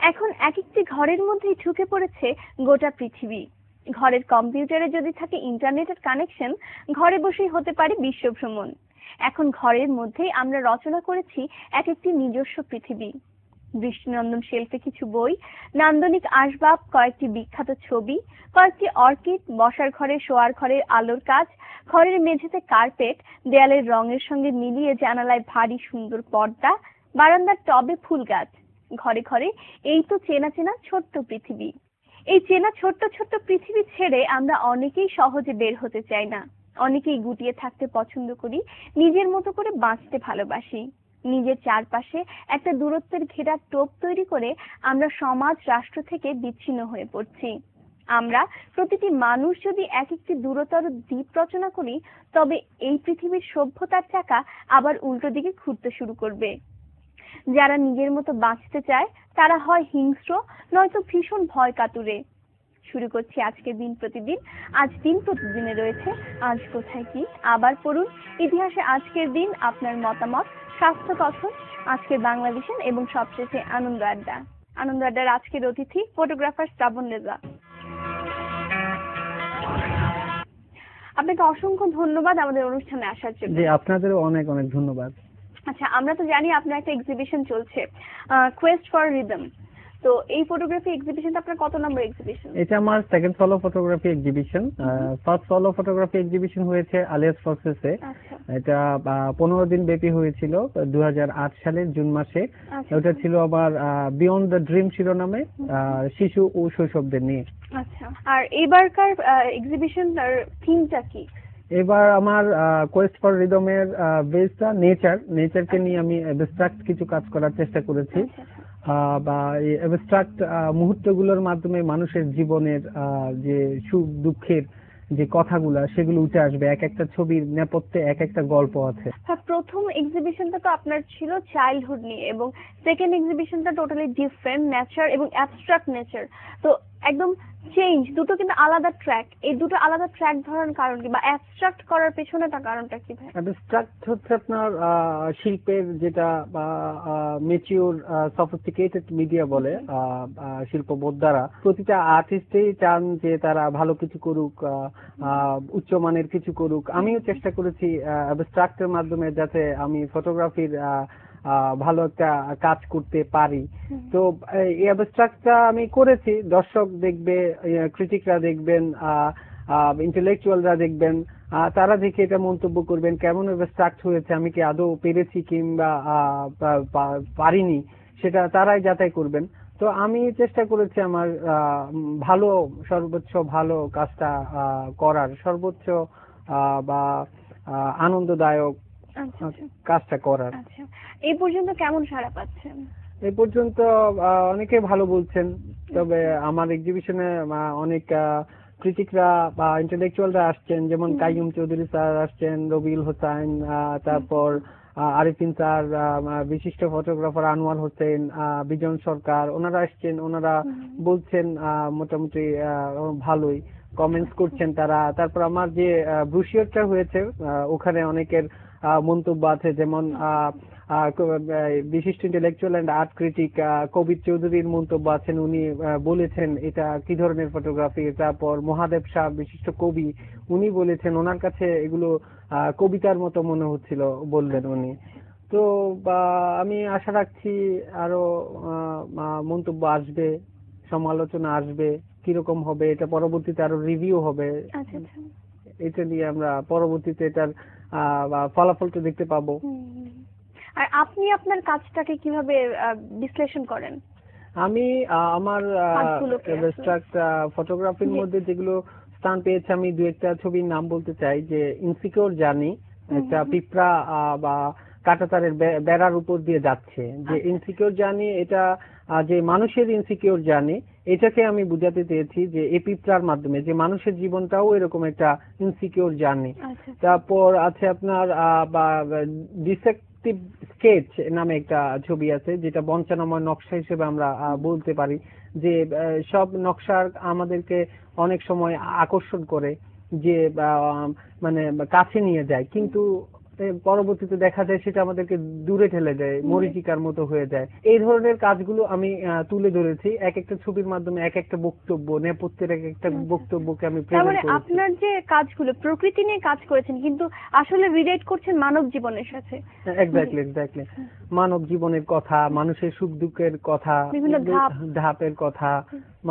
এখন এক একটি ঘরের মধ্যেই ঢুকে পড়েছে গোটা পৃথিবী। ঘরের কম্পিউটারে যদি থাকে ইন্টারনেটের কানেকশন, ঘরে বসেই হতে পারে বিশ্ব ভ্রমণ। এখন ঘরের মধ্যেই আমরা রচনা করেছি এক একটি নিজস্ব পৃথিবী। দৃষ্টিনন্দন শেলফে কিছু বই, নান্দনিক আসবাব, কয়েকটি বিখ্যাত ছবি, কয়েকটি অর্কিড, বসার ঘরে শোয়ার ঘরের আলোর কাজ, ঘরের মেঝেতে কার্পেট, দেয়ালের রঙের সঙ্গে মিলিয়ে জানালায় ভারী সুন্দর পর্দা, বারান্দার টবে ফুল গাছ। ঘরে ঘরে এই তো চেনা চেনা ছোট্ট পৃথিবী। এই চেনা ছোট্ট ছোট্ট পৃথিবী ছেড়ে আমরা অনেকেই সহজে বের হতে চাই না। অনেকেই গুটিয়ে থাকতে পছন্দ করি, নিজের মতো করে বাঁচতে ভালোবাসি। নিজের চারপাশে একটা দূরত্বের ঘেরা টোপ তৈরি করে আমরা সমাজ রাষ্ট্র থেকে বিচ্ছিন্ন হয়ে পড়ছি। আমরা প্রতিটি মানুষ যদি এক একটি দূরতর দ্বীপ রচনা করি, তবে এই পৃথিবীর সভ্যতার চাকা আবার উল্টো দিকে ঘুরতে শুরু করবে। যারা নিজের মতো বাঁচতে চায় তারা হয় হিংস্র, নয়তো ভীষণ ভয় কাতুরে। শুরু করছি আজকের দিন প্রতিদিন। আজ দিন প্রতিদিনে রয়েছে আজ কোথায় কি। আবার পড়ুন ইতিহাসে আজকের দিন, আপনার মতামত, স্বাস্থ্য কথন, আজকের বাংলাদেশের এবং সবশেষে আনন্দ আড্ডা। আনন্দ আড্ডার আজকের অতিথি ফটোগ্রাফার শ্রাবণ রেজা। আপনাকে অসংখ্য ধন্যবাদ আমাদের অনুষ্ঠানে আসার জন্য। জি, আপনাদেরও অনেক অনেক ধন্যবাদ। আচ্ছা, আমরা তো জানি আপনার একটা এক্সিবিশন চলছে, কোয়েস্ট ফর রিদম। তো এই ফটোগ্রাফি এক্সিবিশনটা আপনার কত নম্বর এক্সিবিশন? এটা আমার second solo photography exhibition. First solo photography exhibition হয়েছে আলিয়াস প্রসেসে। এটা 15 দিন ব্যাপী হয়েছিল 2008 সালের জুন মাসে। ওটা ছিল আবার বিয়ন্ড দ্য ড্রিম শিরোনামে, শিশু ও শৈশবদের নিয়ে। আচ্ছা, আর এবারকার এক্সিবিশনটার থিমটা কি? এবার আমার কোয়েস্ট ফর রিদমের বেসটা নেচারকে নিয়ে আমি অ্যাবস্ট্রাক্ট কিছু কাজ করার চেষ্টা করেছি। বা এই অ্যাবস্ট্রাক্ট মুহূর্তগুলোর মাধ্যমে মানুষের জীবনের যে সুখ দুঃখের যে কথাগুলো সেগুলো উঠে আসবে। এক একটা ছবির নেপথ্যে এক একটা গল্প আছে। প্রথম এক্সিবিশনটা তো আপনার ছিল চাইল্ডহুড নিয়ে, এবং সেকেন্ড এক্সিবিশনটা টোটালি ডিফারেন্ট, নেচার এবং অ্যাবস্ট্রাক্ট নেচার। তো একদম চেঞ্জ, দুটো কিন্তু আলাদা ট্র্যাক। এই দুটো আলাদা ট্র্যাক ধরার কারণ কি, বা অ্যাবস্ট্রাক্ট করার পেছনে তার কারণটা কি ভাই? অ্যাবস্ট্রাক্ট হচ্ছে আপনার শিল্পের যেটা ম্যাচিউর সফিস্টিকেটেড মিডিয়া বলে শিল্পবোধ দ্বারা প্রতিটা আর্টিস্টই চান যে তারা ভালো কিছু করুক, উচ্চমানের কিছু করুক। আমিও চেষ্টা করেছি অ্যাবস্ট্রাক্টের মাধ্যমে যাতে আমি ফটোগ্রাফির ভালো একটা কাজ করতে পারি। তো এই অ্যাবস্ট্রাক্টটা আমি করেছি, দর্শক দেখবে, ক্রিটিকরা দেখবেন, ইন্টেলেকচুয়ালরা দেখবেন, তারা দেখে এটা মন্তব্য করবেন কেমন অ্যাবস্ট্রাক্ট হয়েছে, আমি কি আদৌ পেরেছি কিংবা পারিনি, সেটা তারাই যাচাই করবেন। তো আমি চেষ্টা করেছি আমার ভালো, সর্বোচ্চ ভালো কাজটা করার, সর্বোচ্চ বা আনন্দদায়ক কাজটা করার। আচ্ছা, এই পর্যন্ত কেমন সাড়া পাচ্ছেন? এই পর্যন্ত অনেকে ভালো বলছেন, তবে আমার এক্সিবিশনে অনেক ক্রিটিকরা বা ইন্টেলেকচুয়ালরা আসছেন, যেমন কাইয়ুম চৌধুরী স্যার আসছেন, রবিউল হোসেন, তারপর আরিফিন স্যার, বিশিষ্ট ফটোগ্রাফার আনোয়ার হোসেন, বিজন সরকার, ওনারা আসছেন। ওনারা বলছেন মোটামুটি ভালোই কমেন্টস করছেন তারা। তারপর আমার যে ব্রুশিয়ারটা হয়েছে ওখানে অনেকের মন্তব্য আছে, যেমন বিশিষ্ট ইন্টেলেকচুয়াল এন্ড আর্ট ক্রিটিক কবির চৌধুরীর মন্তব্য আছেন। উনি বলেছেন এটা কি ধরনের ফটোগ্রাফি। তারপর মহাদেব শাহ, বিশিষ্ট কবি, উনি বলেছেন ওনার কাছে এগুলো কবিতার মতো মনে হচ্ছিল, বললেন উনি। তো আমি আশা রাখছি আরো মন্তব্য আসবে, সমালোচনা আসবে, কিরকম হবে এটা পরবর্তীতে আরো রিভিউ হবে। এটা নিয়ে আমরা পরবর্তীতে এটার ফলাফলটা দেখতে পাবো। আর আপনি আপনার কাজটাকে কিভাবে বিশ্লেষণ করেন? আমি আমার অ্যাবস্ট্রাক্ট ফটোগ্রাফির মধ্যে যেগুলো স্থান পেয়েছে, আমি দু একটা ছবির নাম বলতে চাই। যে ইনসিকিউর জার্নি, একটা পিঁপড়া বা কাঁটাতারের বেড়ার উপর দিয়ে যাচ্ছে। যে ইনসিকিউর জার্নি, এটা যে মানুষের ইনসিকিউর জার্নি, এটাকে আমি বুঝাতে চেয়েছি যে এই পিঁপড়ার মাধ্যমে যে মানুষের জীবনটাও এরকম একটা ইনসিকিউর জার্নি। তারপর আছে আপনার ডিসেক্টিভ স্কেচ নামে একটা ছবি আছে, যেটা বঞ্চনাময় নকশা হিসেবে আমরা বলতে পারি। যে সব নকশা আমাদেরকে অনেক সময় আকর্ষণ করে, যে মানে কাছে নিয়ে যায়, কিন্তু পরবর্তীতে দেখা যায় সেটা আমাদেরকে দূরে ঠেলে দেয়, মরীচিকার মতো হয়ে যায়। এই ধরনের কাজগুলো আমি তুলে ধরেছি এক একটা ছবির মাধ্যমে, এক একটা বক্তব্য, নেপথ্যের এক একটা বক্তব্যকে আমি প্রেজেন্ট করেছি। আপনার যে কাজগুলো প্রকৃতি নিয়ে কাজ করেছেন, কিন্তু আসলে রিলেট করছেন মানব জীবনের সাথে। এক্স্যাক্টলি মানব জীবনের কথা, মানুষের সুখ দুঃখের কথা, বিভিন্ন ধাপের কথা,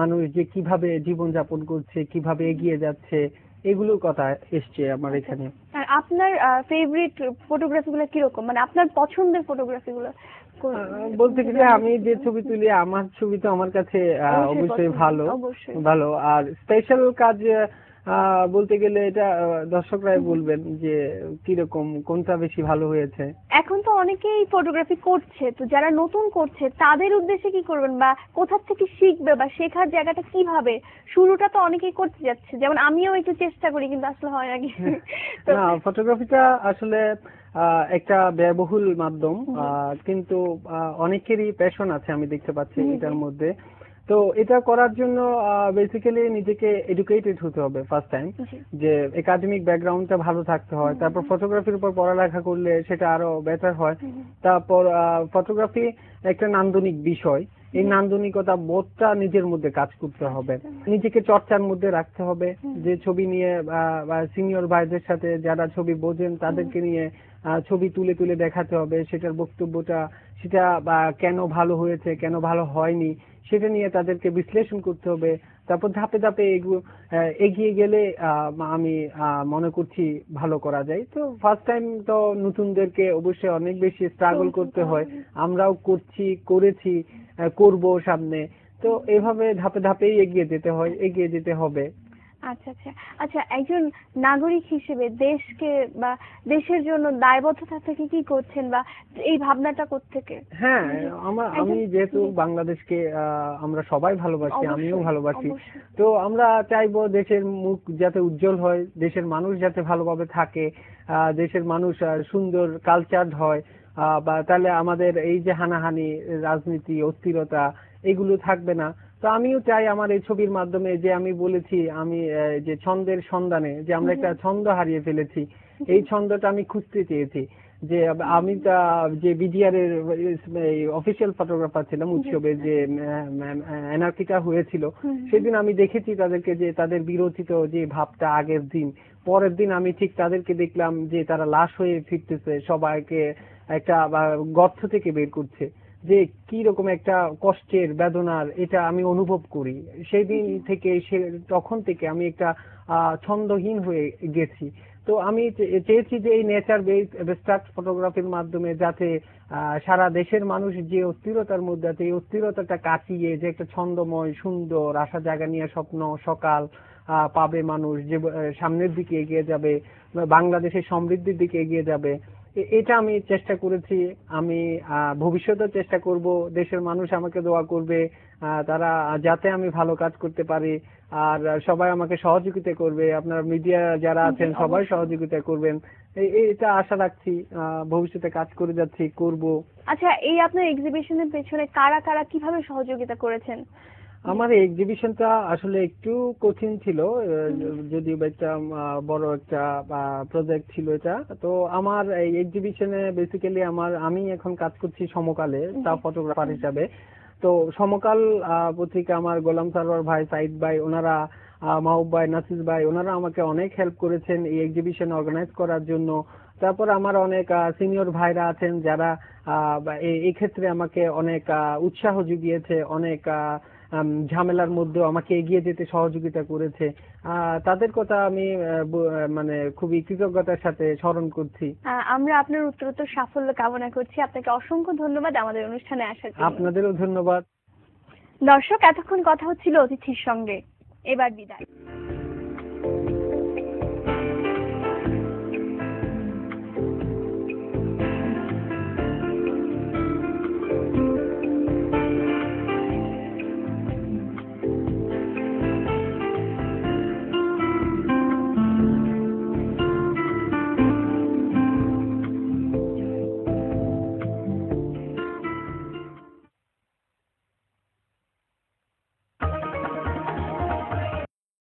মানুষ যে কিভাবে জীবন যাপন করছে, কিভাবে এগিয়ে যাচ্ছে, এগুলোর কথা এসছে আমার এখানে। আর আপনার ফেভারিট ফটোগ্রাফিগুলো কিরকম, মানে আপনার পছন্দের ফটোগ্রাফিগুলো? বলতে গেলে আমি যে ছবি তুলি, আমার ছবি তো আমার কাছে অবশ্যই ভালো। আর স্পেশাল কাজ বলতে গেলে এটা দর্শকরাই বলবেন যে কিরকম, কোনটা বেশি ভালো হয়েছে। এখন তো অনেকেই ফটোগ্রাফি করছে, তো যারা নতুন করছে তাদের উদ্দেশ্যে কি করবেন, বা কোথা থেকে শিখবে, বা শেখার জায়গাটা কিভাবে? শুরুটা তো অনেকেই করতে যাচ্ছে, যেমন আমিও একটু চেষ্টা করি, কিন্তু আসলে হয় নাকি। না, ফটোগ্রাফিটা আসলে একটা ব্যয়বহুল মাধ্যম, কিন্তু অনেকেরই প্যাশন আছে আমি দেখতে পাচ্ছি এটার মধ্যে। তো এটা করার জন্য বেসিক্যালি নিজেকে এডুকেটেড হতে হবে ফার্স্ট টাইম, যে একাডেমিক ব্যাকগ্রাউন্ডটা ভালো থাকতে হয়। তারপর ফটোগ্রাফির উপর পড়ালেখা করলে সেটা আরো বেটার হয়। তারপর ফটোগ্রাফি একটা নান্দনিক বিষয়, এই নান্দনিকতা বোধটা নিজের মধ্যে কাজ করতে হবে, নিজেকে চর্চার মধ্যে রাখতে হবে। যে ছবি নিয়ে সিনিয়র ভাইদের সাথে যারা ছবি বোঝেন তাদেরকে নিয়ে ছবি তুলে তুলে দেখাতে হবে, সেটার বক্তব্যটা, সেটা কেন ভালো হয়েছে, কেন ভালো হয়নি, সেটা নিয়ে তাদেরকে বিশ্লেষণ করতে হবে। তারপর ধাপে ধাপে এগিয়ে গেলে আমি মনে করছি ভালো করা যায়। তো ফার্স্ট টাইম তো নতুনদেরকে অবশ্যই অনেক বেশি স্ট্রাগল করতে হয়, আমরাও করেছি, করব সামনে। তো এভাবে ধাপে ধাপেই এগিয়ে যেতে হবে। আচ্ছা, একজন নাগরিক হিসেবে দেশকে বা দেশের জন্য দায়বদ্ধতা থেকে কি করছেন, বা এই ভাবনাটা কোত্থেকে? হ্যাঁ, আমি যেহেতু বাংলাদেশকে আমরা সবাই ভালোবাসি, আমিও ভালোবাসি, তো আমরা চাইবো দেশের মুখ যাতে উজ্জ্বল হয়, দেশের মানুষ যাতে ভালোভাবে থাকে, দেশের মানুষ সুন্দর কালচারড হয়, বা তাহলে আমাদের এই যে হানাহানি, রাজনীতি, অস্থিরতা, এগুলো থাকবে না। তো আমিও চাই আমার এই ছবির মাধ্যমে, যে আমি বলেছি আমি যে ছন্দের সন্ধানে, যে আমরা একটা ছন্দ হারিয়ে ফেলেছি, এই ছন্দটা আমি খুঁজতে চেয়েছি। যে আমি যে বিডিআর এর অফিসিয়াল ফটোগ্রাফার ছিলাম উৎসবে, যে এনআরকিটা হয়েছিল, সেদিন আমি দেখেছি তাদেরকে, যে তাদের বিরোচিত যে ভাবটা আগের দিন, পরের দিন আমি ঠিক তাদেরকে দেখলাম যে তারা লাশ হয়ে ফিরতেছে, সবাইকে একটা গর্ত থেকে বের করছে, যে কি রকম একটা কষ্টের, বেদনার, এটা আমি অনুভব করি। সেই দিন থেকে তখন থেকে আমি একটা ছন্দহীন হয়ে গেছি। তো আমি চেয়েছি যে এই নেচার বেস্ট ফটোগ্রাফির মাধ্যমে যাতে সারা দেশের মানুষ যে অস্থিরতার মধ্যে আছে, এই অস্থিরতাটা কাটিয়ে যে একটা ছন্দময়, সুন্দর, আশা জাগা নিয়ে স্বপ্ন সকাল পাবে মানুষ, যে সামনের দিকে এগিয়ে যাবে, বাংলাদেশের সমৃদ্ধির দিকে এগিয়ে যাবে, এটা আমি চেষ্টা করেছি। আমি ভবিষ্যতেও চেষ্টা করব, দেশের মানুষ আমাকে দোয়া করবে, তারা যাতে আমি ভালো কাজ করতে পারি, আর সবাই আমাকে সহযোগিতা করবে, আপনার মিডিয়া যারা আছেন সবাই সহযোগিতা করবেন, এটা আশা রাখছি। ভবিষ্যতে কাজ করে যাচ্ছি, করব। আচ্ছা, এই আপনার এক্সিবিশনের পেছনে কারা কারা কিভাবে সহযোগিতা করেছেন? আমার এই এক্সিবিশনটা আসলে একটু কঠিন ছিল, যদিও একটা বড় একটা প্রজেক্ট ছিল এটা। তো আমার এই এক্সিবিশনে বেসিক্যালি আমি এখন কাজ করছি সমকালে স্টাফ ফটোগ্রাফার হিসাবে। তো সমকাল পত্রিকা আমার গোলাম সারোয়ার ভাই, সাইদ ভাই, ওনারা, মাহবুব ভাই, নাসির ভাই, ওনারা আমাকে অনেক হেল্প করেছেন এই এক্সিবিশন অর্গানাইজ করার জন্য। তারপর আমার অনেক সিনিয়র ভাইরা আছেন যারা এই ক্ষেত্রে আমাকে অনেক উৎসাহ জুগিয়েছে, অনেক ঝামেলার মধ্যেও আমাকে এগিয়ে যেতে সহযোগিতা করেছে। তাদের কথা আমি মানে খুবই কৃতজ্ঞতার সাথে স্মরণ করছি। আমরা আপনার উত্তরোত্তর সাফল্য কামনা করছি। আপনাকে অসংখ্য ধন্যবাদ আমাদের অনুষ্ঠানে আসার জন্য। আপনাদেরও ধন্যবাদ। দর্শক, এতক্ষণ কথা হচ্ছিল অতিথির সঙ্গে, এবার বিদায়।